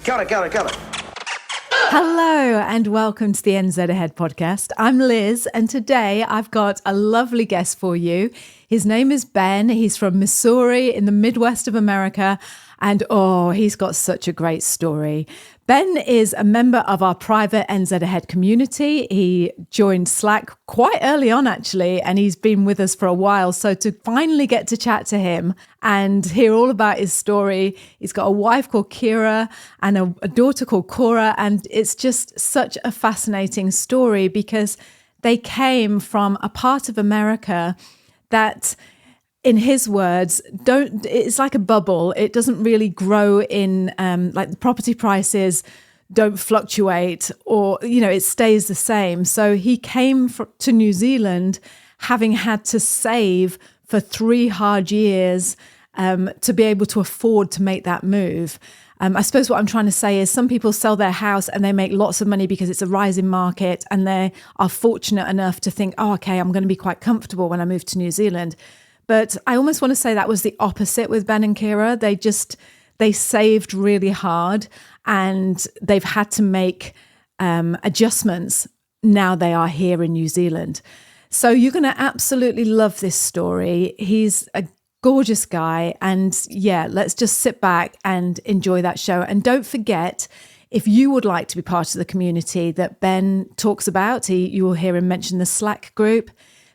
Got it. Hello and welcome to the NZ Ahead podcast. I'm Liz and today I've got a lovely guest for you. His name is Ben. He's from Missouri in the Midwest of America and he's got such a great story. Ben is a member of our private NZ Ahead community. He joined Slack quite early on actually and he's been with us for a while. So to finally get to chat to him and hear all about his story, he's got a wife called Kira and a daughter called Cora, and it's just such a fascinating story because they came from a part of America that, in his words, it's like a bubble. It doesn't really grow in, like the property prices don't fluctuate or, it stays the same. So he came to New Zealand having had to save for 3 hard years to be able to afford to make that move. I suppose what I'm trying to say is some people sell their house and they make lots of money because it's a rising market and they are fortunate enough to think, okay, I'm going to be quite comfortable when I move to New Zealand. But I almost want to say that was the opposite with Ben and Kira. They saved really hard and they've had to make adjustments. Now they are here in New Zealand. So you're going to absolutely love this story. He's a gorgeous guy. And yeah, let's just sit back and enjoy that show. And don't forget, if you would like to be part of the community that Ben talks about, you will hear him mention the Slack group.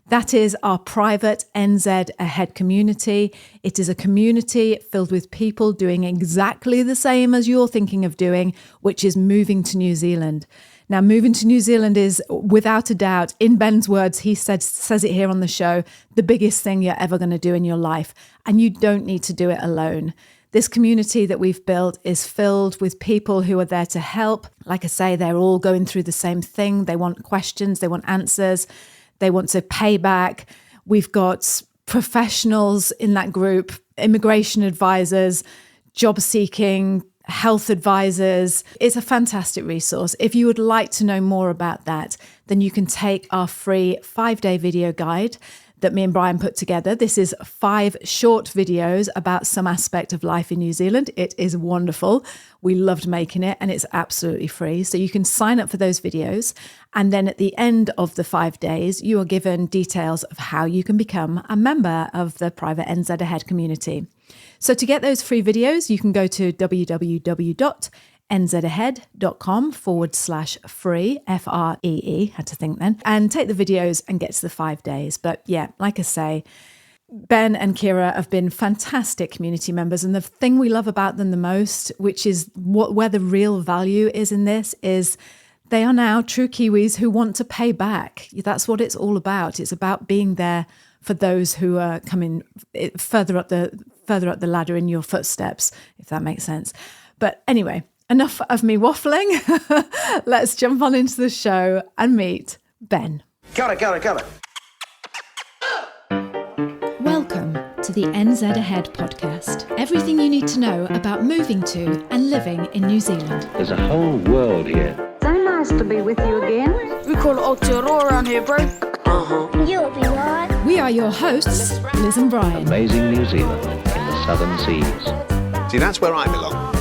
That is our private NZ Ahead community. It is a community filled with people doing exactly the same as you're thinking of doing, which is moving to New Zealand. Now, moving to New Zealand is, without a doubt, in Ben's words, he says it here on the show, the biggest thing you're ever going to do in your life. And you don't need to do it alone. This community that we've built is filled with people who are there to help. Like I say, they're all going through the same thing. They want questions, they want answers. They want to pay back. We've got professionals in that group, immigration advisors, job seeking, health advisors. It's a fantastic resource. If you would like to know more about that, then you can take our free 5-day video guide that me and Brian put together. This is 5 short videos about some aspect of life in New Zealand. It is wonderful. We loved making it and it's absolutely free. So you can sign up for those videos. And then at the end of the 5 days, you are given details of how you can become a member of the private NZ Ahead community. So to get those free videos, you can go to www.nzahead.com/free, FREE, had to think then, and take the videos and get to the 5 days. But yeah, like I say, Ben and Kira have been fantastic community members. And the thing we love about them the most, which is where the real value is in this, is they are now true Kiwis who want to pay back. That's what it's all about. It's about being there for those who are coming further up the ladder in your footsteps, if that makes sense. But anyway, enough of me waffling. Let's jump on into the show and meet Ben. Got it. Welcome to the NZ Ahead podcast. Everything you need to know about moving to and living in New Zealand. There's a whole world here. So nice to be with you again. We call it Aotearoa around here, bro. You'll be right. We are your hosts, Liz and Brian. Amazing New Zealand in the southern seas. See, that's where I belong.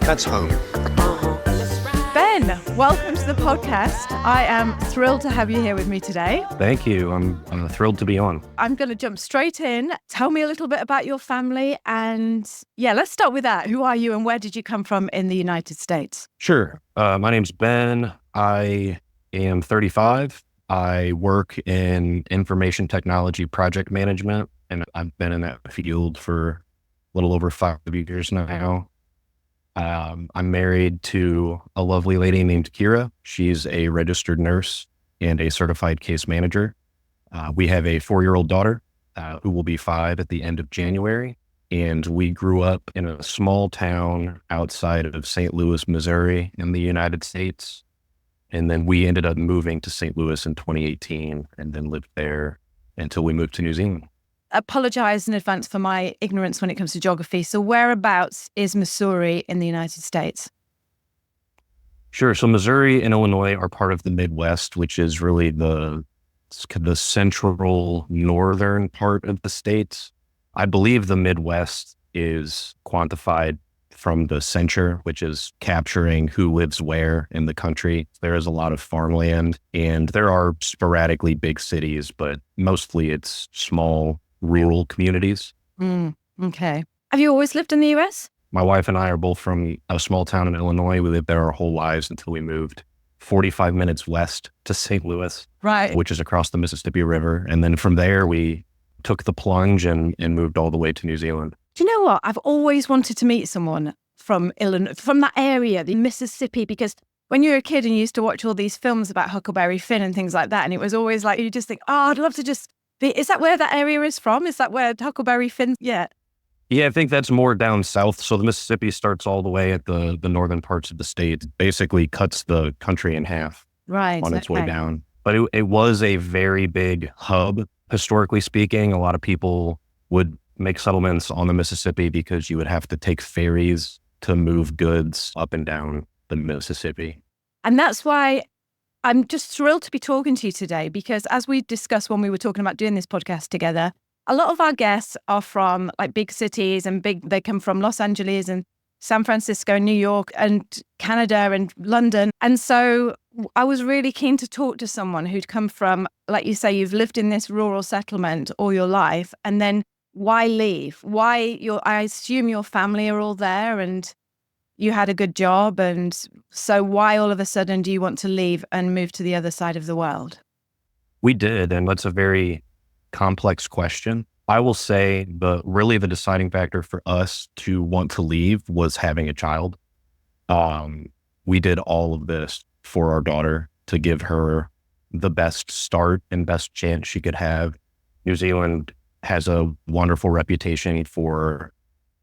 That's home. Ben, welcome to the podcast. I am thrilled to have you here with me today. Thank you. I'm thrilled to be on. I'm going to jump straight in. Tell me a little bit about your family. And yeah, let's start with that. Who are you and where did you come from in the United States? Sure. My name's Ben. I am 35. I work in information technology project management, and I've been in that field for a little over 5 years now. I'm married to a lovely lady named Kira. She's a registered nurse and a certified case manager. We have a 4-year-old daughter who will be 5 at the end of January. And we grew up in a small town outside of St. Louis, Missouri in the United States. And then we ended up moving to St. Louis in 2018 and then lived there until we moved to New Zealand. Apologize in advance for my ignorance when it comes to geography. So whereabouts is Missouri in the United States? Sure. So Missouri and Illinois are part of the Midwest, which is really the central northern part of the states. I believe the Midwest is quantified from the censure, which is capturing who lives where in the country. There is a lot of farmland, and there are sporadically big cities, but mostly it's small rural communities. Okay. Have you always lived in the US? My wife and I are both from a small town in Illinois. We lived there our whole lives until we moved 45 minutes west to St. Louis, Right. which is across the Mississippi River. And then from there, we took the plunge and moved all the way to New Zealand. Do you know what? I've always wanted to meet someone from Illinois, from that area, the Mississippi, because when you were a kid and you used to watch all these films about Huckleberry Finn and things like that, and it was always like, you just think, oh, I'd love to just be, is that where that area is from? Is that where Huckleberry Finn? Yeah. Yeah, I think that's more down south. So the Mississippi starts all the way at the northern parts of the state, basically cuts the country in half Right. on its way okay. down. But it was a very big hub, historically speaking. A lot of people would make settlements on the Mississippi because you would have to take ferries to move goods up and down the Mississippi. And that's why I'm just thrilled to be talking to you today, because as we discussed when we were talking about doing this podcast together, a lot of our guests are from like big cities and they come from Los Angeles and San Francisco, New York and Canada and London. And so I was really keen to talk to someone who'd come from, like you say, you've lived in this rural settlement all your life, and then why leave? I assume your family are all there and you had a good job. And so why all of a sudden do you want to leave and move to the other side of the world? We did, and that's a very complex question. I will say the deciding factor for us to want to leave was having a child. We did all of this for our daughter to give her the best start and best chance she could have. New Zealand has a wonderful reputation for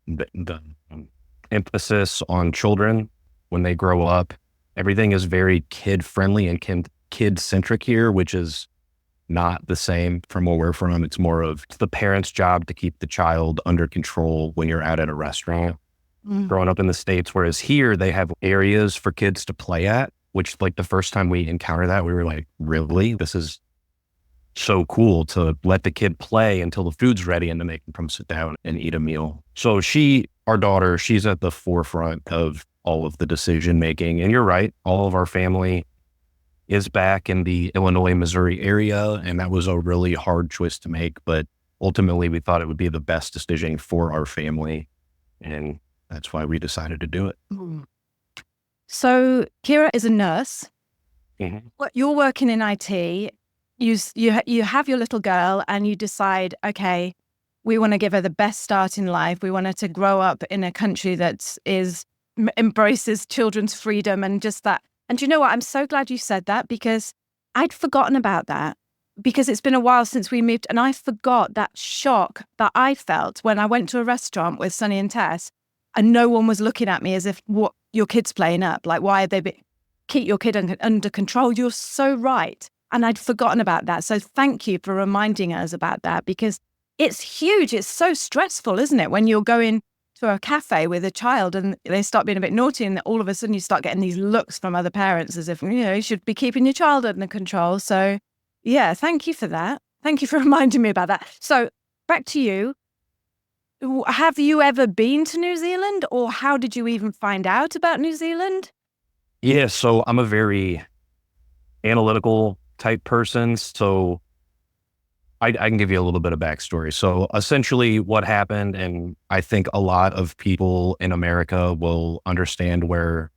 the emphasis on children when they grow up. Everything is very kid-friendly and kid-centric here, which is not the same from where we're from. It's more of the parent's job to keep the child under control when you're out at a restaurant. Growing up in the States, whereas here they have areas for kids to play at, which like the first time we encountered that, we were like, really? This is so cool to let the kid play until the food's ready and then they can come sit down and eat a meal. So our daughter, she's at the forefront of all of the decision making. And you're right, all of our family is back in the Illinois, Missouri area. And that was a really hard choice to make. But ultimately, we thought it would be the best decision for our family. And that's why we decided to do it. So Kira is a nurse. Mm-hmm. You're working in IT. You have your little girl and you decide, okay, we want to give her the best start in life. We want her to grow up in a country that embraces children's freedom and just that. And you know what? I'm so glad you said that, because I'd forgotten about that, because it's been a while since we moved, and I forgot that shock that I felt when I went to a restaurant with Sonny and Tess and no one was looking at me as if, what, your kid's playing up? Like, why are they keep your kid under control? You're so right. And I'd forgotten about that. So thank you for reminding us about that, because it's huge. It's so stressful, isn't it? When you're going to a cafe with a child and they start being a bit naughty and all of a sudden you start getting these looks from other parents as if, you should be keeping your child under control. So yeah, thank you for that. Thank you for reminding me about that. So back to you. Have you ever been to New Zealand, or how did you even find out about New Zealand? Yeah, so I'm a very analytical type person. So I can give you a little bit of backstory. So essentially what happened, and I think a lot of people in America will understand where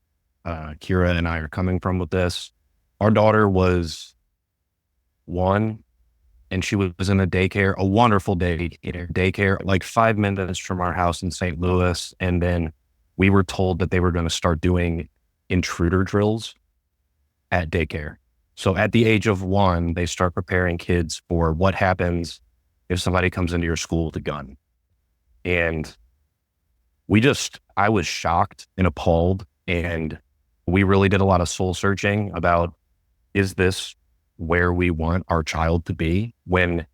Kira and I are coming from with this. Our daughter was 1, and she was in a wonderful daycare, like 5 minutes from our house in St. Louis. And then we were told that they were going to start doing intruder drills at daycare. So at the age of 1, they start preparing kids for what happens if somebody comes into your school with a gun. And I was shocked and appalled. And we really did a lot of soul searching about, is this where we want our child to be, when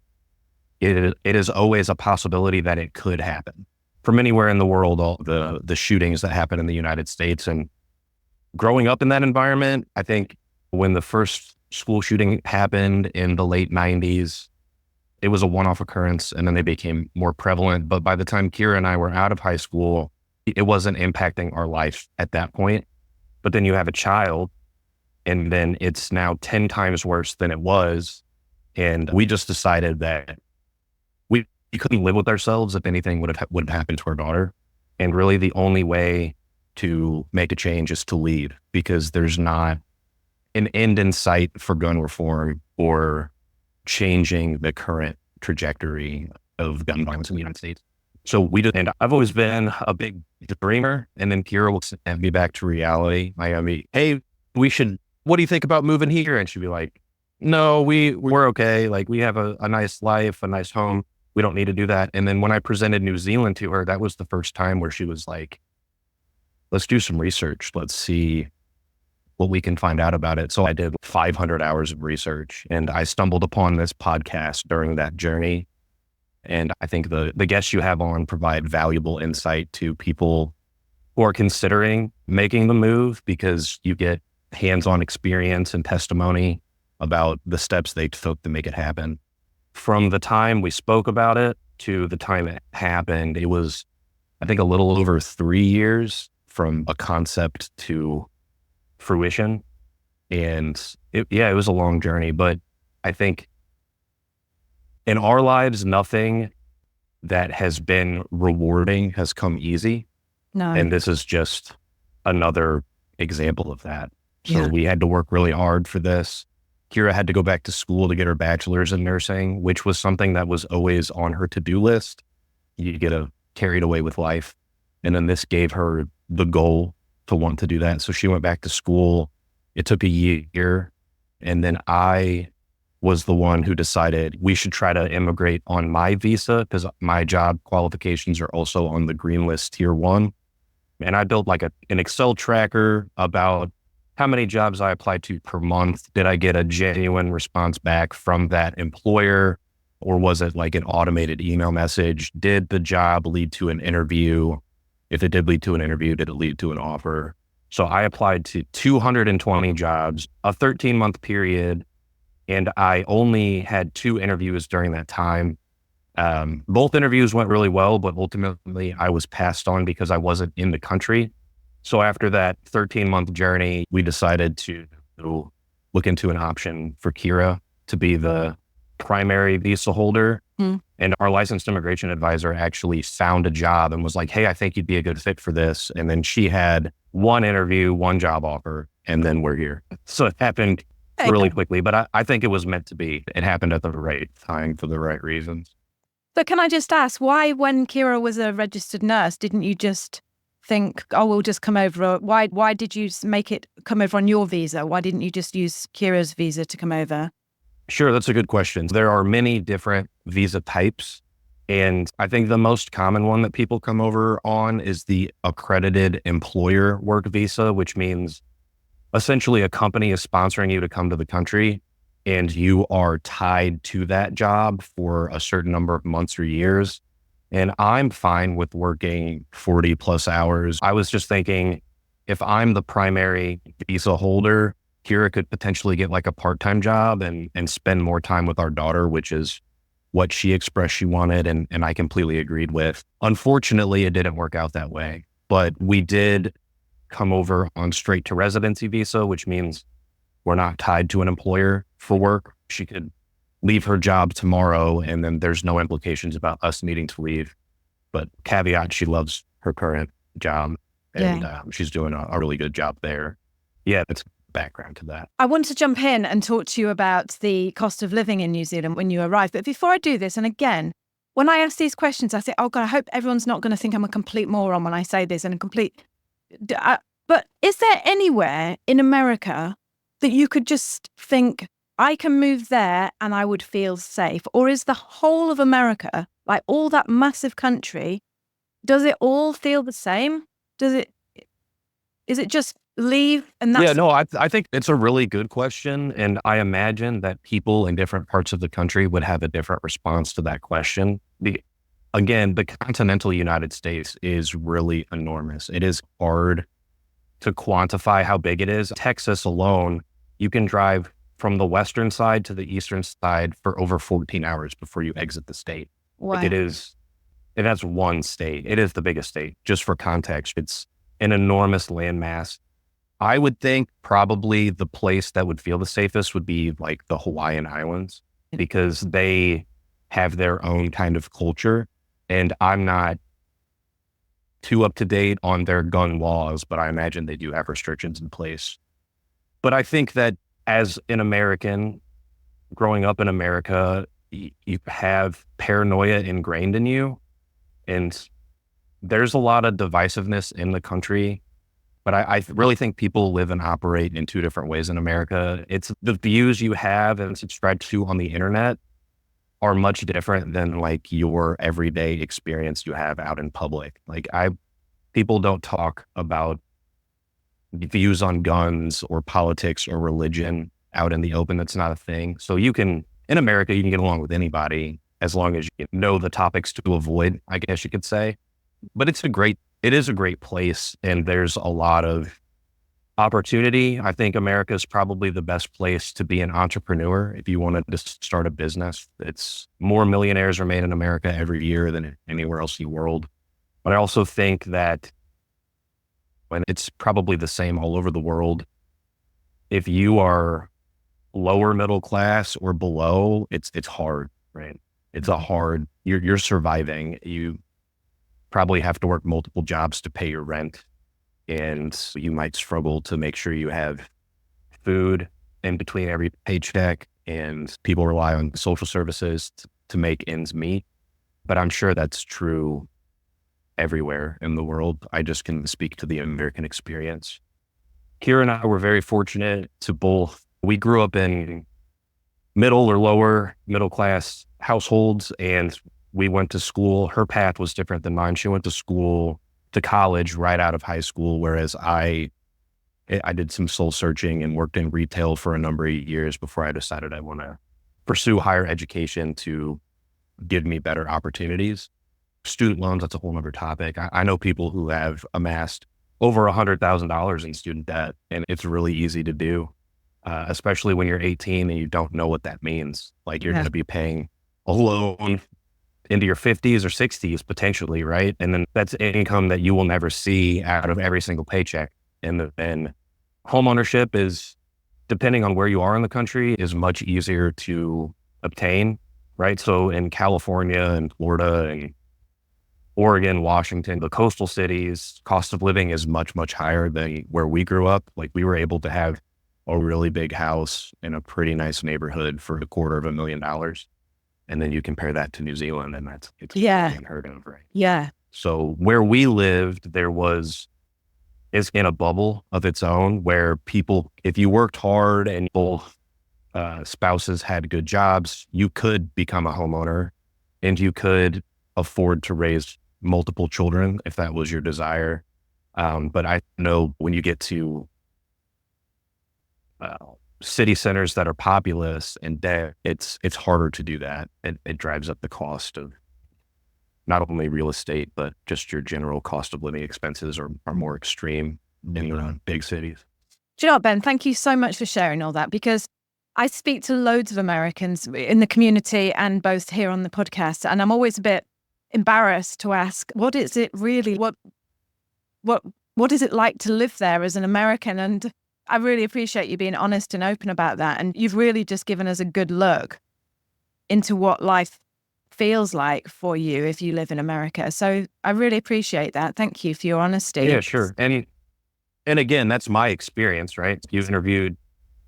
it is always a possibility that it could happen. From anywhere in the world, all the shootings that happen in the United States. And growing up in that environment, I think when the first school shooting happened in the late 90s, it was a one-off occurrence, and then they became more prevalent. But by the time Kira and I were out of high school, it wasn't impacting our life at that point. But then you have a child, and then it's now 10 times worse than it was. And we just decided that we couldn't live with ourselves if anything would have happened to our daughter. And really the only way to make a change is to leave, because there's not an end in sight for gun reform or changing the current trajectory of gun violence in the United States. So and I've always been a big dreamer. And then Kira will send me back to reality. Miami, hey, what do you think about moving here? And she'd be like, no, we're okay. Like, we have a nice life, a nice home. We don't need to do that. And then when I presented New Zealand to her, that was the first time where she was like, let's do some research. Let's see what we can find out about it. So I did 500 hours of research, and I stumbled upon this podcast during that journey. And I think the guests you have on provide valuable insight to people who are considering making the move, because you get hands-on experience and testimony about the steps they took to make it happen. From the time we spoke about it to the time it happened, it was, I think, a little over 3 years from a concept to fruition. And it was a long journey, but I think in our lives, nothing that has been rewarding has come easy. No. And this is just another example of that. So Yeah. we had to work really hard for this. Kira had to go back to school to get her bachelor's in nursing, which was something that was always on her to-do list. You get carried away with life. And then this gave her the goal to want to do that. So she went back to school. It took a year. And then I was the one who decided we should try to immigrate on my visa, because my job qualifications are also on the green list tier 1. And I built like an Excel tracker about how many jobs I applied to per month. Did I get a genuine response back from that employer, or was it like an automated email message? Did the job lead to an interview? If it did lead to an interview, did it lead to an offer? So I applied to 220 jobs, a 13-month period, and I only had 2 interviews during that time. Both interviews went really well, but ultimately I was passed on because I wasn't in the country. So after that 13-month journey, we decided to look into an option for Kira to be the primary visa holder. And our licensed immigration advisor actually found a job and was like, hey, I think you'd be a good fit for this. And then she had 1 interview, 1 job offer, and then we're here. So it happened really quickly, but I think it was meant to be. It happened at the right time for the right reasons. So can I just ask, why, when Kira was a registered nurse, didn't you just think, oh, we'll just come over? Why did you make it come over on your visa? Why didn't you just use Kira's visa to come over? Sure, that's a good question. There are many different visa types, and I think the most common one that people come over on is the accredited employer work visa, which means essentially a company is sponsoring you to come to the country, and you are tied to that job for a certain number of months or years. And I'm fine with working 40 plus hours. I was just thinking, if I'm the primary visa holder, Kira could potentially get like a part-time job and spend more time with our daughter, which is what she expressed she wanted, and I completely agreed with. Unfortunately, it didn't work out that way, but we did come over on straight to residency visa, which means we're not tied to an employer for work. She could leave her job tomorrow, and then there's no implications about us needing to leave. But caveat, she loves her current job, and she's doing a really good job there. Yeah, that's background to that. I want to jump in and talk to you about the cost of living in New Zealand when you arrive. But before I do this, and again, when I ask these questions, I say, oh God, I hope everyone's not going to think I'm a complete moron when I say this and but is there anywhere in America that you could just think, I can move there and I would feel safe? Or is the whole of America, like all that massive country, does it all feel the same? Is it just leave and that's... Yeah, no, I think it's a really good question. And I imagine that people in different parts of the country would have a different response to that question. Again, the continental United States is really enormous. It is hard to quantify how big it is. Texas alone, you can drive from the western side to the eastern side for over 14 hours before you exit the state. Wow. Like, it is and that's one state. It is the biggest state. Just for context, it's an enormous landmass. I would think probably the place that would feel the safest would be like the Hawaiian Islands, because they have their own kind of culture. And I'm not too up to date on their gun laws, but I imagine they do have restrictions in place. But I think that as an American, growing up in America, you have paranoia ingrained in you. And there's a lot of divisiveness in the country. But I really think people live and operate in two different ways in America. It's the views you have and subscribe to on the internet are much different than like your everyday experience you have out in public. Like people don't talk about views on guns or politics or religion out in the open. That's not a thing. So in America, you can get along with anybody as long as you know the topics to avoid, I guess you could say. But it is a great place, and there's a lot of opportunity. I think America is probably the best place to be an entrepreneur if you wanted to start a business. It's more millionaires are made in America every year than anywhere else in the world. But I also think that when it's probably the same all over the world, if you are lower middle class or below, it's hard, right? It's you're surviving. You probably have to work multiple jobs to pay your rent, and you might struggle to make sure you have food in between every paycheck, and people rely on social services to make ends meet. But I'm sure that's true everywhere in the world. I just can speak to the American experience. Kira and I were very fortunate we grew up in middle or lower middle class households, and we went to school. Her path was different than mine. She went to college right out of high school, whereas I did some soul searching and worked in retail for a number of years before I decided I want to pursue higher education to give me better opportunities. Student loans, that's a whole other topic. I know people who have amassed over $100,000 in student debt, and it's really easy to do, especially when you're 18 and you don't know what that means. Like you're going to be paying a loan into your 50s or 60s potentially, right? And then that's income that you will never see out of every single paycheck. And then home ownership is, depending on where you are in the country, is much easier to obtain, right? So in California and Florida and Oregon, Washington, the coastal cities, cost of living is much, much higher than where we grew up. Like we were able to have a really big house in a pretty nice neighborhood for $250,000. And then you compare that to New Zealand, and it's unheard of, right? Yeah. So where we lived, is in a bubble of its own where people, if you worked hard and both spouses had good jobs, you could become a homeowner, and you could afford to raise multiple children if that was your desire. But I know when you get to city centers that are populous and it's harder to do that. It drives up the cost of not only real estate, but just your general cost of living expenses are more extreme in big cities. Do you know what, Ben? Thank you so much for sharing all that, because I speak to loads of Americans in the community and both here on the podcast, and I'm always a bit embarrassed to ask, what is it really? What is it like to live there as an American? And I really appreciate you being honest and open about that. And you've really just given us a good look into what life feels like for you if you live in America. So I really appreciate that. Thank you for your honesty. Yeah, sure. And again, that's my experience, right? You've interviewed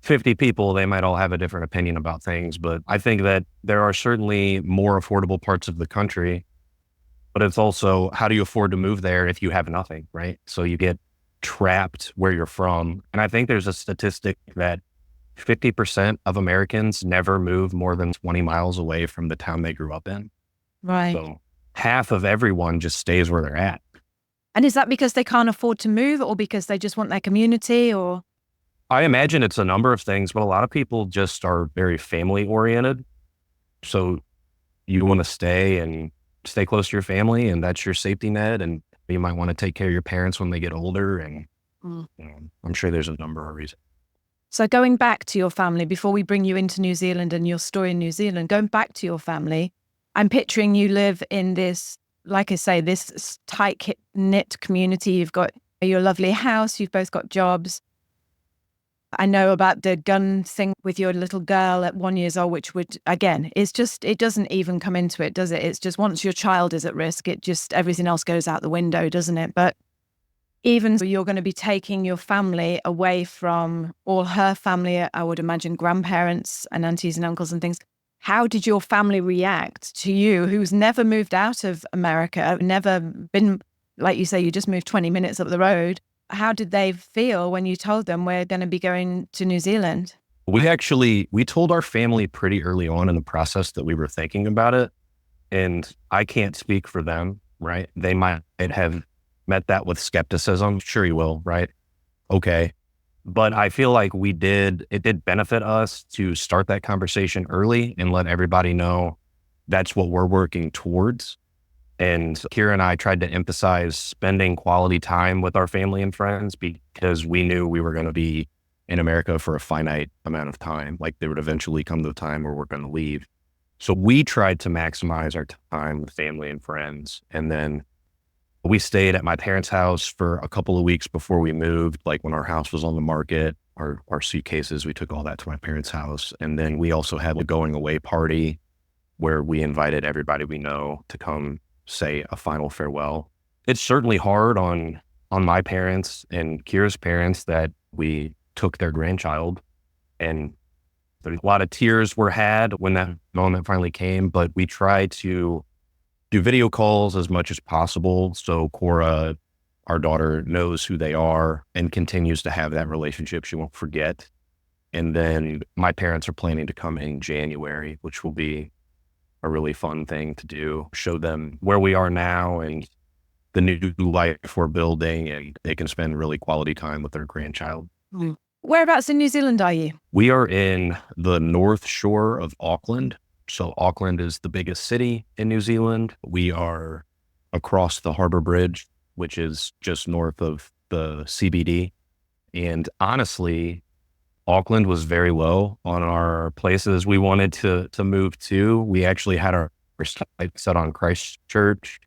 50 people. They might all have a different opinion about things, but I think that there are certainly more affordable parts of the country, but it's also, how do you afford to move there if you have nothing, right? So you get trapped where you're from. And I think there's a statistic that 50% of Americans never move more than 20 miles away from the town they grew up in. Right. So half of everyone just stays where they're at. And is that because they can't afford to move, or because they just want their community, or? I imagine it's a number of things, but a lot of people just are very family oriented. So you want to stay close to your family, and that's your safety net. And you might want to take care of your parents when they get older. And I'm sure there's a number of reasons. So going back to your family, before we bring you into New Zealand and your story in New Zealand, going back to your family, I'm picturing you live in this like I say, this tight knit community. You've got your lovely house. You've both got jobs. I know about the gun thing with your little girl at 1 year old, which would, again, it's just, it doesn't even come into it, does it? It's just once your child is at risk, it just, everything else goes out the window, doesn't it? But even so, you're going to be taking your family away from all her family, I would imagine grandparents and aunties and uncles and things. How did your family react to you, who's never moved out of America, never been, like you say, you just moved 20 minutes up the road? How did they feel when you told them we're going to be going to New Zealand? We told our family pretty early on in the process that we were thinking about it. And I can't speak for them, right? They might have met that with skepticism. Sure you will, right? Okay. But I feel like it did benefit us to start that conversation early and let everybody know that's what we're working towards. And Kira and I tried to emphasize spending quality time with our family and friends because we knew we were going to be in America for a finite amount of time. Like there would eventually come to a time where we're going to leave. So we tried to maximize our time with family and friends. And then we stayed at my parents' house for a couple of weeks before we moved. Like when our house was on the market, our suitcases, we took all that to my parents' house. And then we also had a going away party where we invited everybody we know to come say a final farewell. It's certainly hard on my parents and Kira's parents that we took their grandchild, and a lot of tears were had when that moment finally came, but we tried to do video calls as much as possible. So Cora, our daughter, knows who they are and continues to have that relationship. She won't forget. And then my parents are planning to come in January, which will be a really fun thing to do, show them where we are now and the new life we're building, and they can spend really quality time with their grandchild. Whereabouts in New Zealand are you? We are in the north shore of Auckland. So Auckland is the biggest city in New Zealand. We are across the Harbour Bridge, which is just north of the CBD. And honestly, Auckland was very low on our places we wanted to move to. We actually had our sight set on Christchurch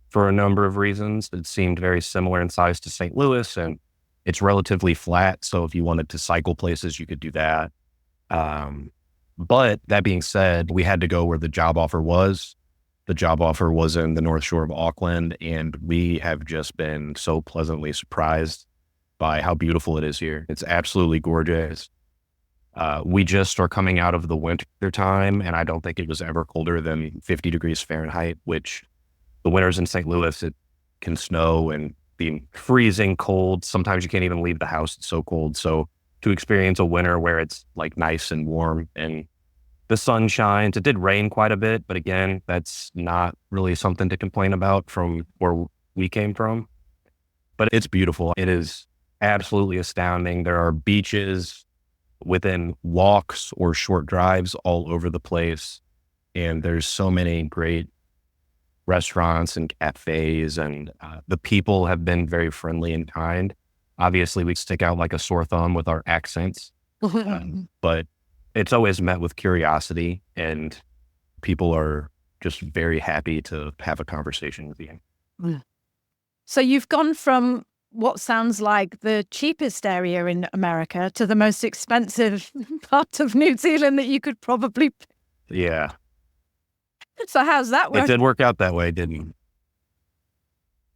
for a number of reasons. It seemed very similar in size to St. Louis, and it's relatively flat. So if you wanted to cycle places, you could do that. But that being said, we had to go where the job offer was. The job offer was in the North Shore of Auckland, and we have just been so pleasantly surprised by how beautiful it is here. It's absolutely gorgeous. We just are coming out of the winter time, and I don't think it was ever colder than 50 degrees Fahrenheit, which the winters in St. Louis, it can snow and be freezing cold. Sometimes you can't even leave the house. It's so cold. So to experience a winter where it's like nice and warm and the sun shines, it did rain quite a bit, but again, that's not really something to complain about from where we came from. But it's beautiful. It is absolutely astounding. There are beaches within walks or short drives all over the place. And there's so many great restaurants and cafes, and the people have been very friendly and kind. Obviously, we stick out like a sore thumb with our accents, but it's always met with curiosity, and people are just very happy to have a conversation with you. So you've gone from what sounds like the cheapest area in America to the most expensive part of New Zealand that you could probably. Yeah. So how's that work? It did work out that way, didn't it?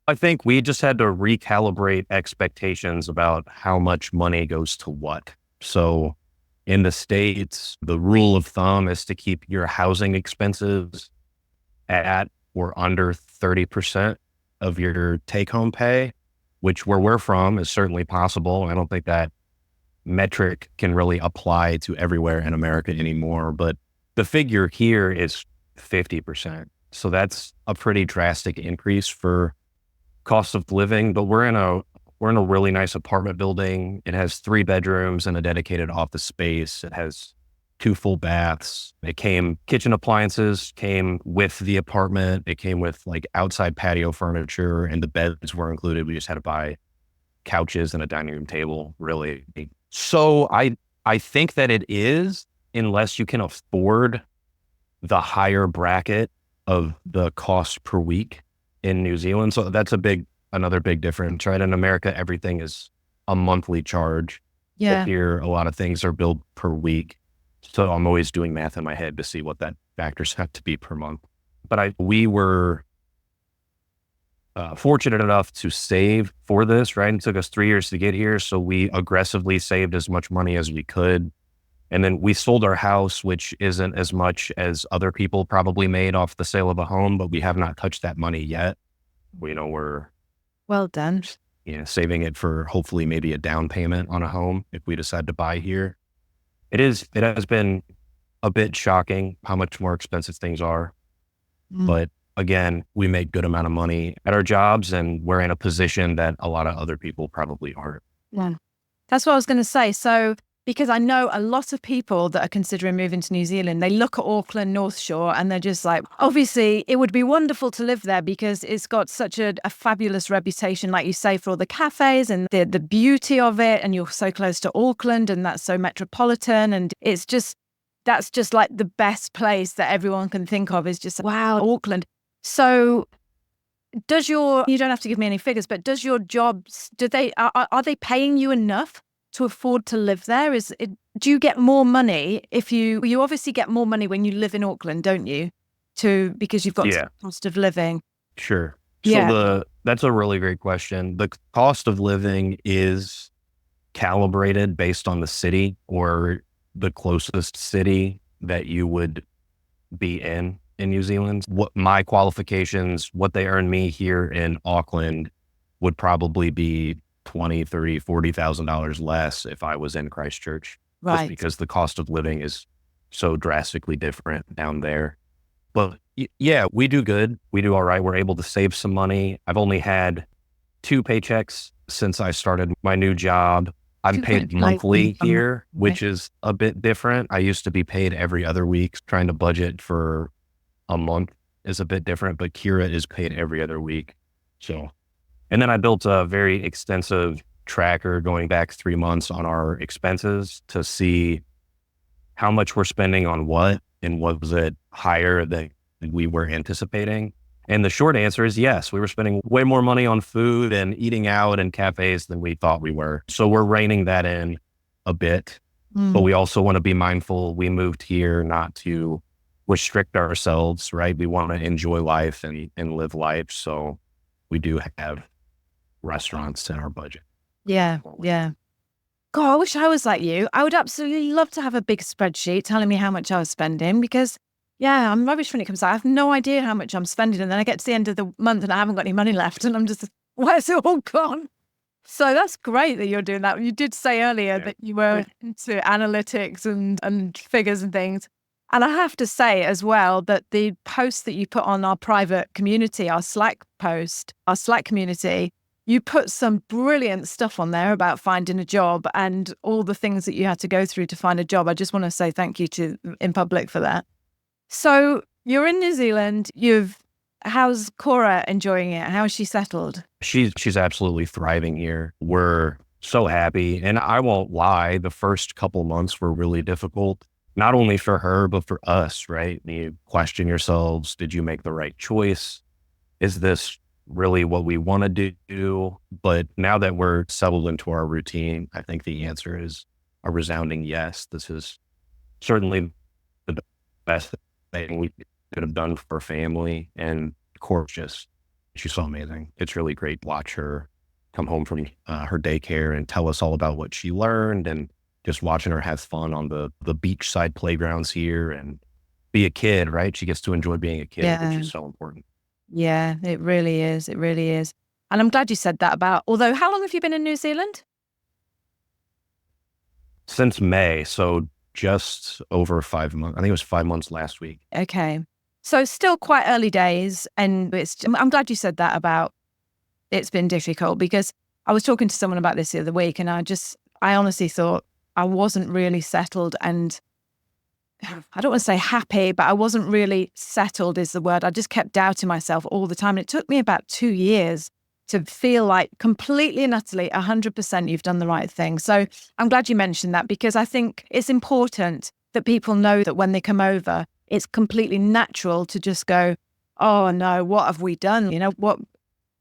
I think we just had to recalibrate expectations about how much money goes to what. So in the States, the rule of thumb is to keep your housing expenses at or under 30% of your take-home pay, which where we're from is certainly possible. I don't think that metric can really apply to everywhere in America anymore, but the figure here is 50%. So that's a pretty drastic increase for cost of living, but we're in a really nice apartment building. It has 3 bedrooms and a dedicated office space. It has 2 full baths. Kitchen appliances came with the apartment. It came with like outside patio furniture, and the beds were included. We just had to buy couches and a dining room table, really. So I think that it is, unless you can afford the higher bracket of the cost per week. in New Zealand. So that's another big difference, right? In America, everything is a monthly charge. Yeah. Here, a lot of things are billed per week. So I'm always doing math in my head to see what that factors have to be per month. But we were fortunate enough to save for this, right? It took us 3 years to get here. So we aggressively saved as much money as we could. And then we sold our house, which isn't as much as other people probably made off the sale of a home, but we have not touched that money yet. We're Well done. saving it for hopefully maybe a down payment on a home if we decide to buy here. It has been a bit shocking how much more expensive things are. But again, we make good amount of money at our jobs, and we're in a position that a lot of other people probably aren't. Yeah. That's what I was going to say. So, because I know a lot of people that are considering moving to New Zealand, they look at Auckland, North Shore, and they're just like, obviously, it would be wonderful to live there because it's got such a fabulous reputation, like you say, for all the cafes and the beauty of it. And you're so close to Auckland, and that's so metropolitan. And that's just like the best place that everyone can think of is just, wow, Auckland. So you don't have to give me any figures, but does your jobs, are they paying you enough to afford to live there? Do you get more money if you obviously get more money when you live in Auckland, don't you? Because you've got the cost of living. Sure. Yeah. So that's a really great question. The cost of living is calibrated based on the city or the closest city that you would be in New Zealand. What my qualifications, what they earn me here in Auckland would probably be $20,000, $30,000, $40,000 less if I was in Christchurch. Right. Just because the cost of living is so drastically different down there. But yeah, we do good. We do all right. We're able to save some money. I've only had 2 paychecks since I started my new job. I'm paid monthly here, which is a bit different. I used to be paid every other week. Trying to budget for a month is a bit different, but Kira is paid every other week. So, and then I built a very extensive tracker going back 3 months on our expenses to see how much we're spending on what and was it higher than we were anticipating. And the short answer is yes, we were spending way more money on food and eating out and cafes than we thought we were. So we're reining that in a bit, but we also want to be mindful. We moved here not to restrict ourselves, right? We want to enjoy life and live life. So we do have restaurants in our budget. Yeah. Yeah. God, I wish I was like you. I would absolutely love to have a big spreadsheet telling me how much I was spending because I'm rubbish when it comes to, I have no idea how much I'm spending. And then I get to the end of the month and I haven't got any money left. And I'm just, where's it all gone? So that's great that you're doing that. You did say earlier that you were into analytics and figures and things. And I have to say as well that the post that you put on our private community, our Slack community, you put some brilliant stuff on there about finding a job and all the things that you had to go through to find a job. I just want to say thank you in public for that. So you're in New Zealand. How's Cora enjoying it? How is she settled? She's absolutely thriving here. We're so happy. And I won't lie, the first couple months were really difficult, not only for her, but for us, right? You question yourselves. Did you make the right choice? Is this really what we want to do? But now that we're settled into our routine, I think the answer is a resounding yes. This is certainly the best thing we could have done for family. And Cora, she's so amazing. It's really great to watch her come home from her daycare and tell us all about what she learned, and just watching her have fun on the beachside playgrounds here and be a kid, right? She gets to enjoy being a kid, which is so important. Yeah, it really is. It really is. And I'm glad you said that although how long have you been in New Zealand? Since May. So just over 5 months. I think it was 5 months last week. Okay. So still quite early days. And I'm glad you said that about it's been difficult, because I was talking to someone about this the other week, and I honestly thought I wasn't really settled, and I don't want to say happy, but I wasn't really settled is the word. I just kept doubting myself all the time. And it took me about 2 years to feel like completely and utterly 100% you've done the right thing. So I'm glad you mentioned that, because I think it's important that people know that when they come over, it's completely natural to just go, oh no, what have we done? You know, what?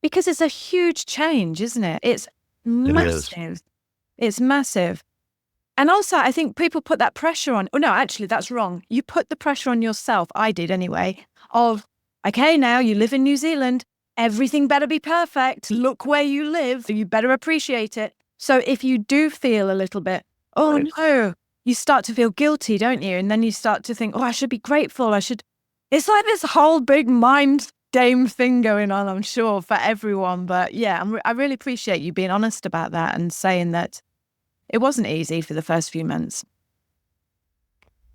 Because it's a huge change, isn't it? It's massive. It's massive. And also, I think people put that pressure on. Oh, no, actually, that's wrong. You put the pressure on yourself. I did anyway, of, okay, now you live in New Zealand. Everything better be perfect. Look where you live. You better appreciate it. So if you do feel a little bit, oh no, you start to feel guilty, don't you? And then you start to think, oh, I should be grateful. It's like this whole big mind game thing going on, I'm sure, for everyone. But yeah, I really appreciate you being honest about that and saying that it wasn't easy for the first few months.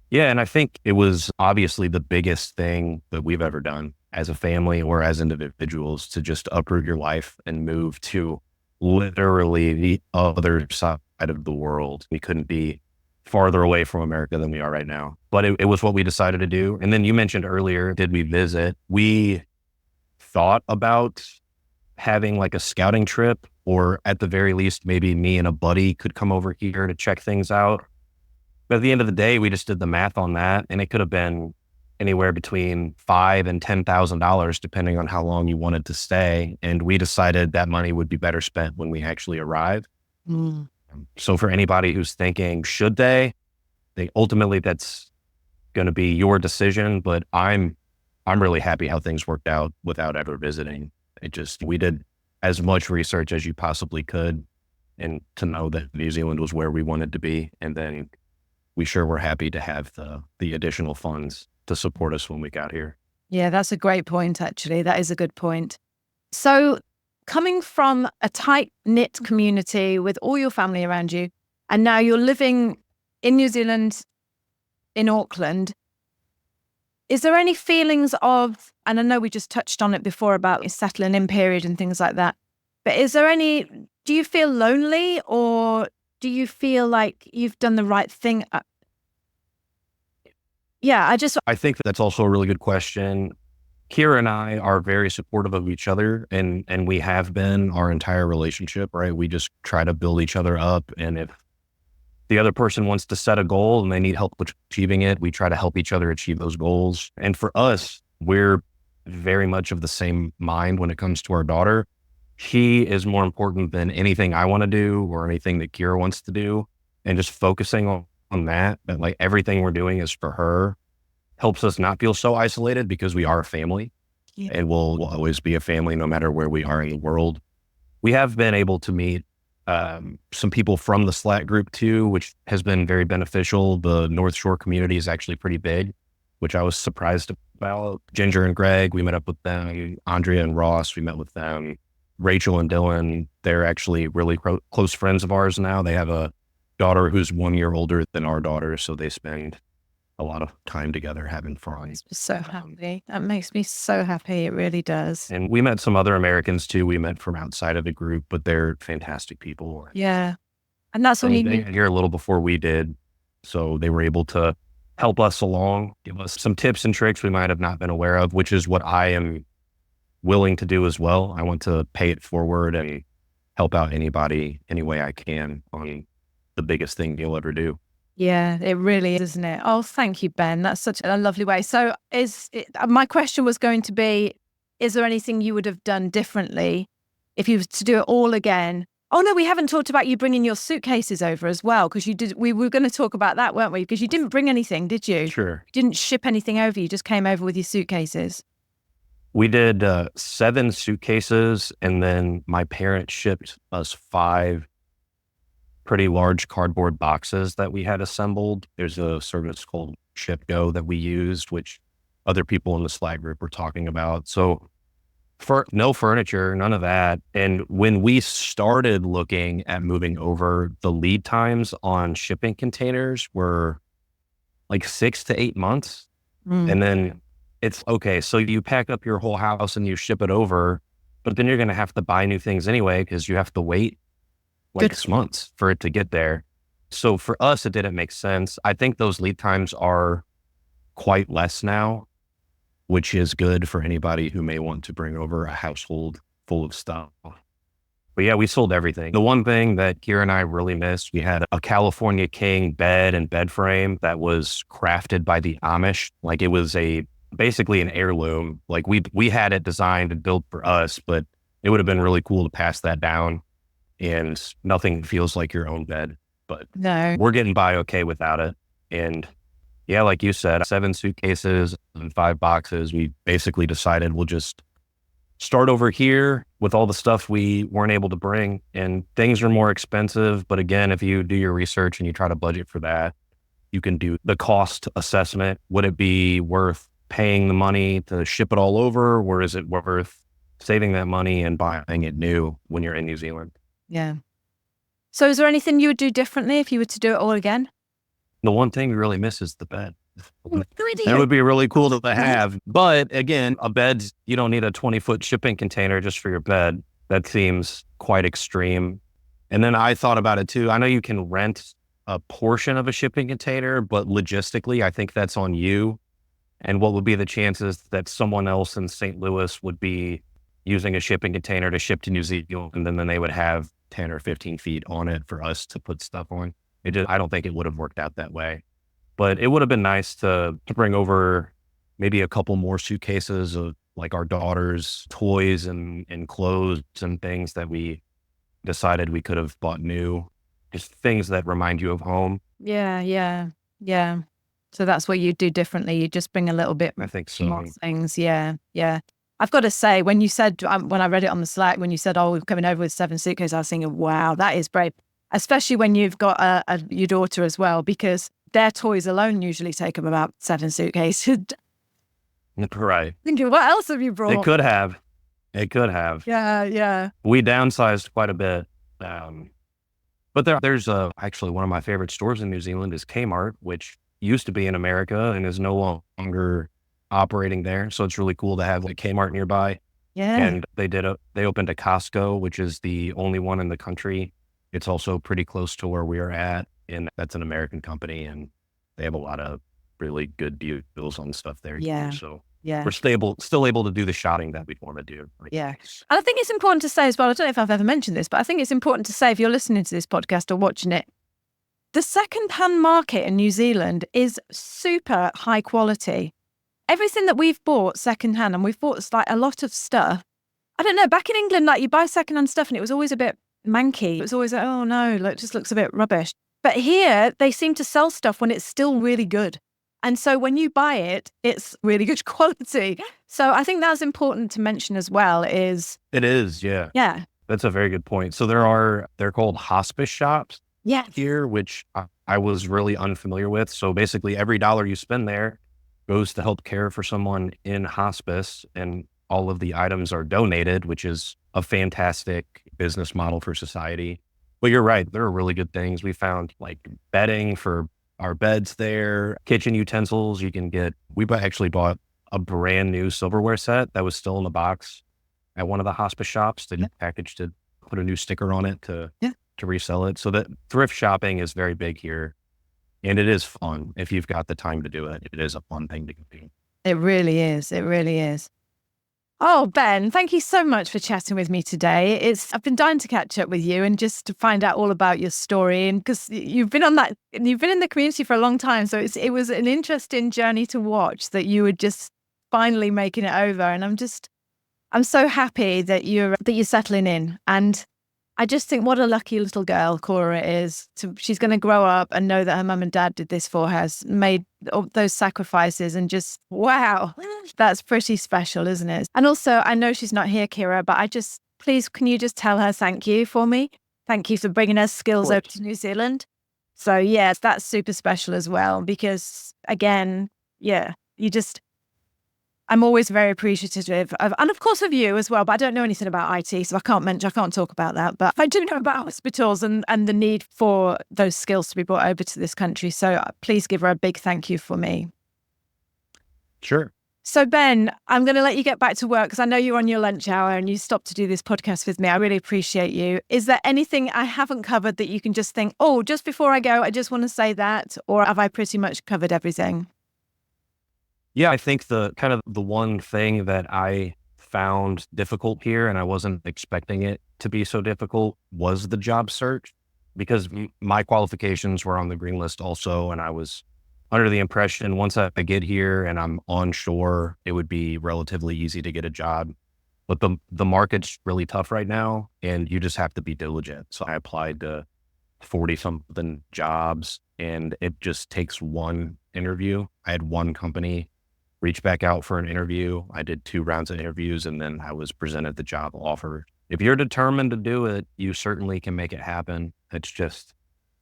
Yeah, and I think it was obviously the biggest thing that we've ever done as a family or as individuals, to just uproot your life and move to literally the other side of the world. We couldn't be farther away from America than we are right now. But it was what we decided to do. And then you mentioned earlier, did we visit? We thought about having like a scouting trip, or at the very least, maybe me and a buddy could come over here to check things out. But at the end of the day, we just did the math on that, and it could have been anywhere between $5,000 and $10,000, depending on how long you wanted to stay. And we decided that money would be better spent when we actually arrive. So for anybody who's thinking, should they ultimately, that's going to be your decision. But I'm really happy how things worked out without ever visiting. We did as much research as you possibly could, and to know that New Zealand was where we wanted to be. And then we sure were happy to have the additional funds to support us when we got here. Yeah, that's a great point, actually. That is a good point. So coming from a tight-knit community with all your family around you, and now you're living in New Zealand, in Auckland, is there any feelings of, and I know we just touched on it before about settling in period and things like that, but do you feel lonely, or do you feel like you've done the right thing? I think that's also a really good question. Kira and I are very supportive of each other, and we have been our entire relationship, right? We just try to build each other up. And if the other person wants to set a goal and they need help achieving it, we try to help each other achieve those goals. And for us, we're very much of the same mind when it comes to our daughter. She is more important than anything I want to do or anything that Kira wants to do. And just focusing on that like everything we're doing is for her, helps us not feel so isolated, because we are a family. Yeah. And we'll always be a family no matter where we are in the world. We have been able to meet some people from the Slack group too, which has been very beneficial. The North Shore community is actually pretty big, which I was surprised about. Ginger and Greg, we met up with them. Andrea and Ross, we met with them. Rachel and Dylan, they're actually really close friends of ours now. They have a daughter who's 1 year older than our daughter, so they spend a lot of time together having fun. So happy. That makes me so happy. It really does. And we met some other Americans too. We met from outside of the group, but they're fantastic people. Yeah. And that's what you need. They got here a little before we did. So they were able to help us along, give us some tips and tricks we might have not been aware of, which is what I am willing to do as well. I want to pay it forward and help out anybody any way I can on the biggest thing you'll ever do. Yeah, it really is, isn't it? Oh, thank you, Ben. That's such a lovely way. So my question was going to be, is there anything you would have done differently if you were to do it all again? Oh, no, we haven't talked about you bringing your suitcases over as well, because we were going to talk about that, weren't we? Because you didn't bring anything, did you? Sure. You didn't ship anything over. You just came over with your suitcases. We did 7 suitcases, and then my parents shipped us 5 pretty large cardboard boxes that we had assembled. There's a service called ShipGo that we used, which other people in the Slack group were talking about. So for no furniture, none of that. And when we started looking at moving over, the lead times on shipping containers were like 6 to 8 months. And then it's okay. So you pack up your whole house and you ship it over, but then you're going to have to buy new things anyway, because you have to wait like 6 months for it to get there. So for us, it didn't make sense. I think those lead times are quite less now, which is good for anybody who may want to bring over a household full of stuff. But yeah, we sold everything. The one thing that Kira and I really missed, we had a California King bed and bed frame that was crafted by the Amish. Like, it was a basically an heirloom. Like we had it designed and built for us, but it would have been really cool to pass that down. And nothing feels like your own bed, but No. we're getting by okay without it. And yeah, like you said, 7 suitcases and 5 boxes. We basically decided we'll just start over here with all the stuff we weren't able to bring, and things are more expensive. But again, if you do your research and you try to budget for that, you can do the cost assessment. Would it be worth paying the money to ship it all over, or is it worth saving that money and buying it new when you're in New Zealand? Yeah. So is there anything you would do differently if you were to do it all again? The one thing we really miss is the bed. That would be really cool to have. But again, a bed, you don't need a 20-foot shipping container just for your bed. That seems quite extreme. And then I thought about it too. I know you can rent a portion of a shipping container, but logistically, I think that's on you. And what would be the chances that someone else in St. Louis would be using a shipping container to ship to New Zealand, and then they would have 10 or 15 feet on it for us to put stuff on? I don't think it would have worked out that way. But it would have been nice to bring over maybe a couple more suitcases of like our daughter's toys and clothes and things that we decided we could have bought new, just things that remind you of home. Yeah. So that's what you do differently. You just bring a little bit I think so. more things. Yeah. I've got to say, when you said, when I read it on the Slack, when you said, oh, we're coming over with 7 suitcases, I was thinking, wow, that is brave. Especially when you've got your daughter as well, because their toys alone usually take them about 7 suitcases. Right. Thinking, what else have you brought? It could have. Yeah. We downsized quite a bit. But there's actually one of my favorite stores in New Zealand is Kmart, which used to be in America and is no longer operating there. So it's really cool to have like Kmart nearby. Yeah. And they opened a Costco, which is the only one in the country. It's also pretty close to where we are at, and that's an American company, and they have a lot of really good deals on stuff there. Yeah. Too. So Yeah. we're still able to do the shopping that we want to do. Yeah. And I think it's important to say as well, I don't know if I've ever mentioned this, but I think it's important to say, if you're listening to this podcast or watching it, the second-hand market in New Zealand is super high quality. Everything that we've bought second-hand, and we've bought like a lot of stuff. I don't know, back in England, like you buy second-hand stuff and it was always a bit manky. It was always like, oh no, like, it just looks a bit rubbish. But here, they seem to sell stuff when it's still really good. And so when you buy it, it's really good quality. So I think that's important to mention as well is... It is, yeah. Yeah. That's a very good point. So they're called hospice shops here, which I was really unfamiliar with. So basically every dollar you spend there goes to help care for someone in hospice, and all of the items are donated, which is a fantastic business model for society. But you're right, there are really good things. We found like bedding for our beds there, kitchen utensils. We actually bought a brand new silverware set that was still in the box at one of the hospice shops. They packaged it, put a new sticker on it to resell it. So that thrift shopping is very big here. And it is fun. If you've got the time to do it, it is a fun thing to do. It really is. It really is. Oh, Ben, thank you so much for chatting with me today. I've been dying to catch up with you and just to find out all about your story. And because you've been in the community for a long time. So it was an interesting journey to watch that you were just finally making it over. And I'm so happy that you're settling in. And I just think what a lucky little girl Cora is. She's going to grow up and know that her mum and dad did this for her, has made all those sacrifices, and just, wow, that's pretty special, isn't it? And also, I know she's not here, Kira, but please, can you just tell her thank you for me? Thank you for bringing her skills over to New Zealand. So yes, that's super special as well, because again, I'm always very appreciative and of course of you as well, but I don't know anything about IT, so I can't talk about that. But I do know about hospitals and the need for those skills to be brought over to this country. So please give her a big thank you for me. Sure. So Ben, I'm going to let you get back to work because I know you're on your lunch hour and you stopped to do this podcast with me. I really appreciate you. Is there anything I haven't covered that you can just think, oh, just before I go, I just want to say that, or have I pretty much covered everything? Yeah, I think the one thing that I found difficult here, and I wasn't expecting it to be so difficult, was the job search, because my qualifications were on the green list also, and I was under the impression once I get here and I'm on shore, it would be relatively easy to get a job. But the market's really tough right now, and you just have to be diligent. So I applied to 40 something jobs, and it just takes one interview. I had one company reach back out for an interview. I did 2 rounds of interviews, and then I was presented the job offer. If you're determined to do it, you certainly can make it happen. It's just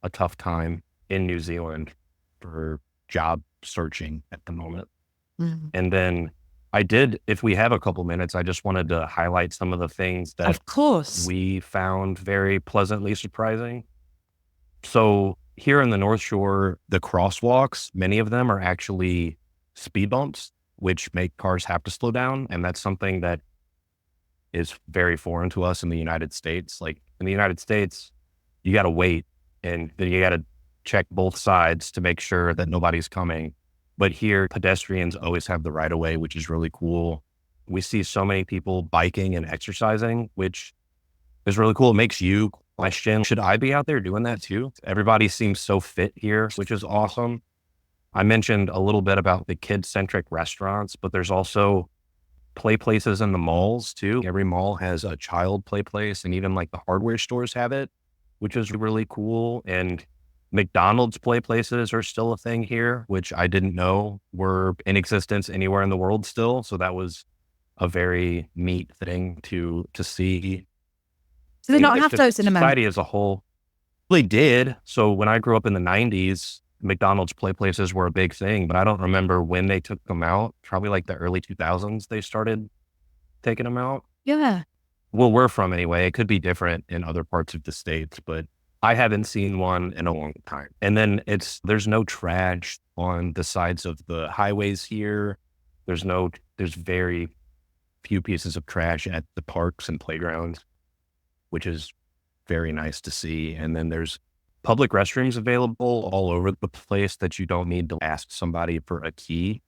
a tough time in New Zealand for job searching at the moment. And then if we have a couple minutes, I just wanted to highlight some of the things that Of course. we found very pleasantly surprising. So here in the North Shore, the crosswalks, many of them are actually speed bumps, which make cars have to slow down. And that's something that is very foreign to us in the United States. Like in the United States, you got to wait and then you got to check both sides to make sure that nobody's coming. But here, pedestrians always have the right of way, which is really cool. We see so many people biking and exercising, which is really cool. It makes you question, should I be out there doing that too? Everybody seems so fit here, which is awesome. I mentioned a little bit about the kid-centric restaurants, but there's also play places in the malls too. Every mall has a child play place, and even like the hardware stores have it, which is really cool. And McDonald's play places are still a thing here, which I didn't know were in existence anywhere in the world still. So that was a very neat thing to see. Do they not have those in America? Society as a whole, they did. So when I grew up in the 90s, McDonald's play places were a big thing, but I don't remember when they took them out. Probably like the early 2000s, they started taking them out. Yeah. Well, we're from anyway. It could be different in other parts of the States, but I haven't seen one in a long time. And then there's no trash on the sides of the highways here. There's very few pieces of trash at the parks and playgrounds, which is very nice to see. And then there's public restrooms available all over the place that you don't need to ask somebody for a key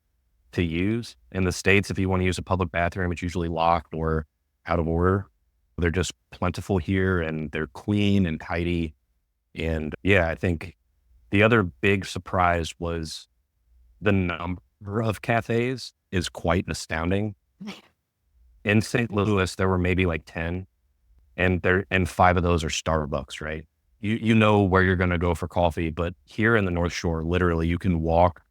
to use. In the States, if you want to use a public bathroom, it's usually locked or out of order. They're just plentiful here, and they're clean and tidy. And yeah, I think the other big surprise was the number of cafes is quite astounding. In St. Louis, there were maybe like 10, and 5 of those are Starbucks, right? You know where you're going to go for coffee, but here in the North Shore, literally you can walk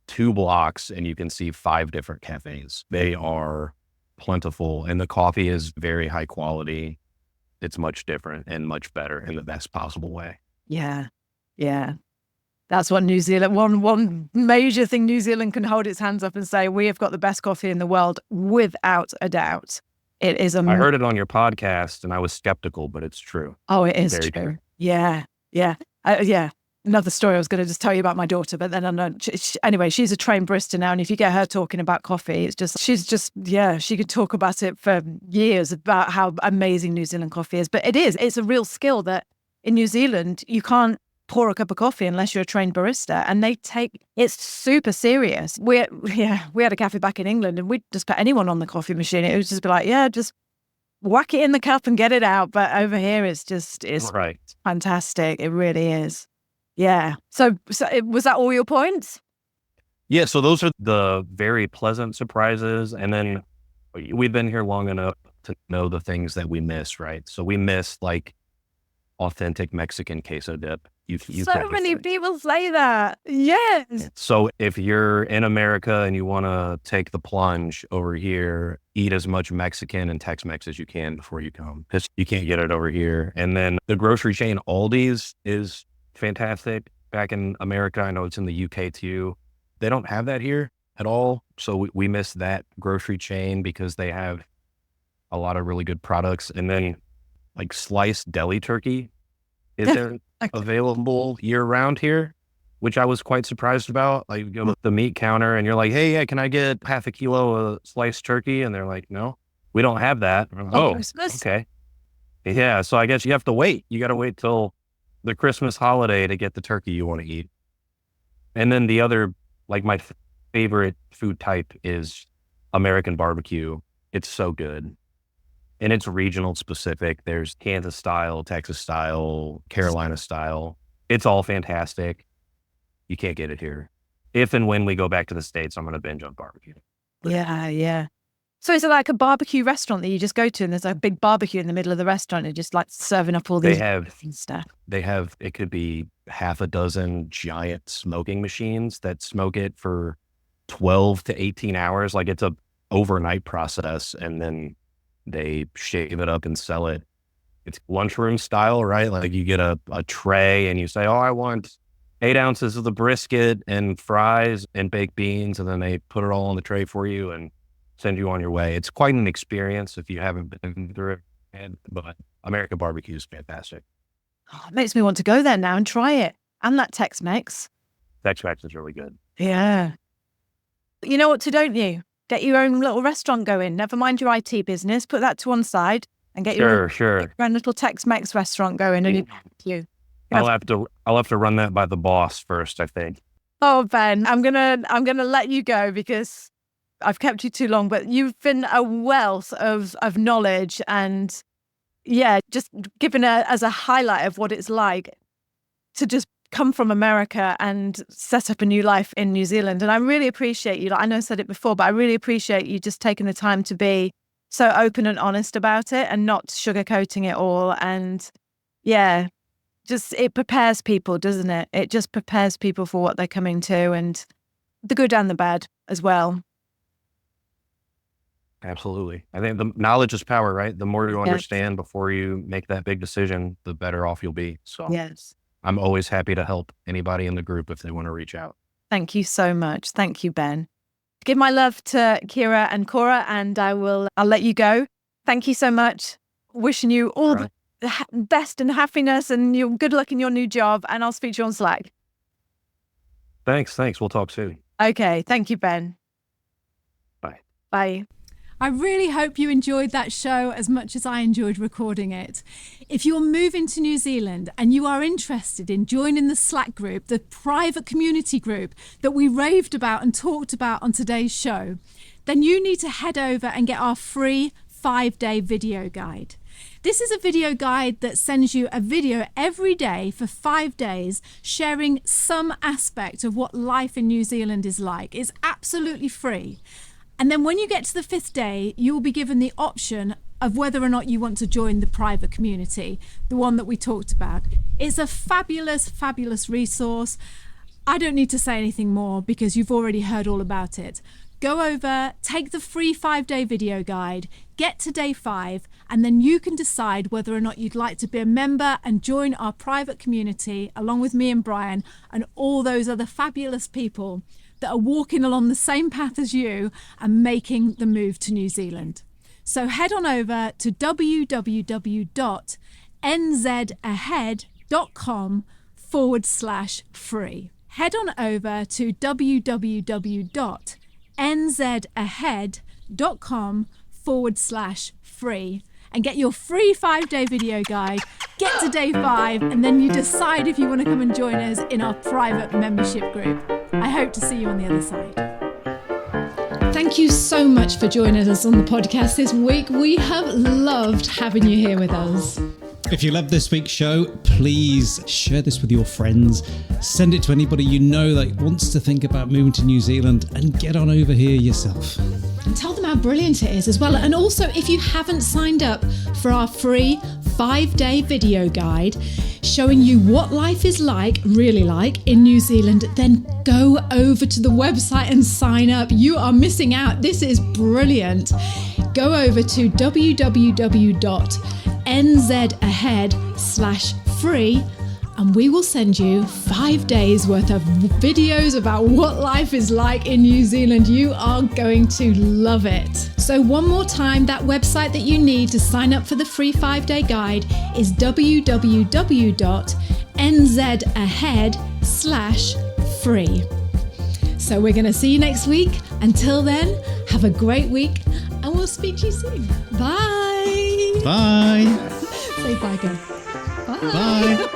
2 blocks and you can see 5 different cafes. They are plentiful, and the coffee is very high quality. It's much different and much better in the best possible way. Yeah. Yeah. That's what New Zealand, one major thing New Zealand can hold its hands up and say, we have got the best coffee in the world without a doubt. It is I heard it on your podcast and I was skeptical, but it's true. Oh, it is Very true. Yeah. Yeah. Yeah. Another story I was going to just tell you about my daughter, but then I know, anyway, she's a trained barista now. And if you get her talking about coffee, she could talk about it for years about how amazing New Zealand coffee is. But it's a real skill that in New Zealand, you can't pour a cup of coffee unless you're a trained barista, and it's super serious. We had a cafe back in England, and we'd just put anyone on the coffee machine. It would just be like, yeah, just whack it in the cup and get it out. But over here, it's right. Fantastic. It really is. Yeah. So was that all your points? Yeah. So those are the very pleasant surprises. And then we've been here long enough to know the things that we miss, right? So we miss like authentic Mexican queso dip. So many people say that. Yes. So if you're in America and you want to take the plunge over here, eat as much Mexican and Tex-Mex as you can before you come, because you can't get it over here. And then the grocery chain Aldi's is fantastic. Back in America, I know it's in the UK too. They don't have that here at all. So we miss that grocery chain because they have a lot of really good products. And then like sliced deli turkey isn't available year round here, which I was quite surprised about. Like you go to the meat counter and you're like, hey, yeah, can I get half a kilo of sliced turkey? And they're like, no, we don't have that. Like, oh, okay. Yeah. So I guess you have to wait. You got to wait till the Christmas holiday to get the turkey you want to eat. And then the other, like my favorite food type is American barbecue. It's so good. And it's regional specific. There's Kansas style, Texas style, Carolina style. It's all fantastic. You can't get it here. if and when we go back to the States, I'm going to binge on barbecue. Yeah, yeah. So is it like a barbecue restaurant that you just go to and there's a big barbecue in the middle of the restaurant and just like serving up all these different stuff? It could be half a dozen giant smoking machines that smoke it for 12 to 18 hours. Like it's a overnight process, and then they shave it up and sell it. It's lunchroom style, right? Like you get a tray and you say, oh, I want 8 ounces of the brisket and fries and baked beans. And then they put it all on the tray for you and send you on your way. It's quite an experience if you haven't been through it. But American barbecue is fantastic. Oh, it makes me want to go there now and try it. And that Tex-Mex. Tex-Mex is really good. Yeah. You know what to, don't you? Get your own little restaurant going. Never mind your IT business. Put that to one side and get your own little Tex-Mex restaurant going. And I'll have to run that by the boss first, I think. Oh, Ben, I'm gonna let you go because I've kept you too long, but you've been a wealth of knowledge and just given as a highlight of what it's like to just come from America and set up a new life in New Zealand. And I really appreciate you. Like, I know I said it before, but I really appreciate you just taking the time to be so open and honest about it and not sugarcoating it all. And just it prepares people, doesn't it? It just prepares people for what they're coming to, and the good and the bad as well. Absolutely. I think the knowledge is power, right? The more you understand before you make that big decision, the better off you'll be. So yes, I'm always happy to help anybody in the group if they want to reach out. Thank you so much. Thank you, Ben. Give my love to Kira and Cora, and I'll let you go. Thank you so much. Wishing you all the best and happiness and your good luck in your new job. And I'll speak to you on Slack. Thanks. We'll talk soon. Okay. Thank you, Ben. Bye. Bye. I really hope you enjoyed that show as much as I enjoyed recording it. If you're moving to New Zealand and you are interested in joining the Slack group, the private community group that we raved about and talked about on today's show, then you need to head over and get our free 5-day video guide. This is a video guide that sends you a video every day for 5 days, sharing some aspect of what life in New Zealand is like. It's absolutely free. And then when you get to the 5th day, you will be given the option of whether or not you want to join the private community, the one that we talked about. It's a fabulous, fabulous resource. I don't need to say anything more because you've already heard all about it. Go over, take the free 5-day video guide, get to day 5, and then you can decide whether or not you'd like to be a member and join our private community along with me and Brian and all those other fabulous people that are walking along the same path as you and making the move to New Zealand. So head on over to www.nzahead.com/free. Head on over to www.nzahead.com/free and get your free 5-day video guide, get to day 5, and then you decide if you want to come and join us in our private membership group. I hope to see you on the other side. Thank you so much for joining us on the podcast this week. We have loved having you here with us. If you love this week's show, please share this with your friends. Send it to anybody you know that wants to think about moving to New Zealand and get on over here yourself. And tell them how brilliant it is as well. And also, if you haven't signed up for our free 5-day video guide showing you what life is really like in New Zealand, then go over to the website and sign up. You are missing out. This is brilliant. Go over to www.nzahead.com/free and we will send you 5 days worth of videos about what life is like in New Zealand. You are going to love it. So one more time, that website that you need to sign up for the free 5-day guide is www.nzahead.com/free. So we're going to see you next week. Until then, have a great week and we'll speak to you soon. Bye. Bye. Say bye, girl. Bye. Bye.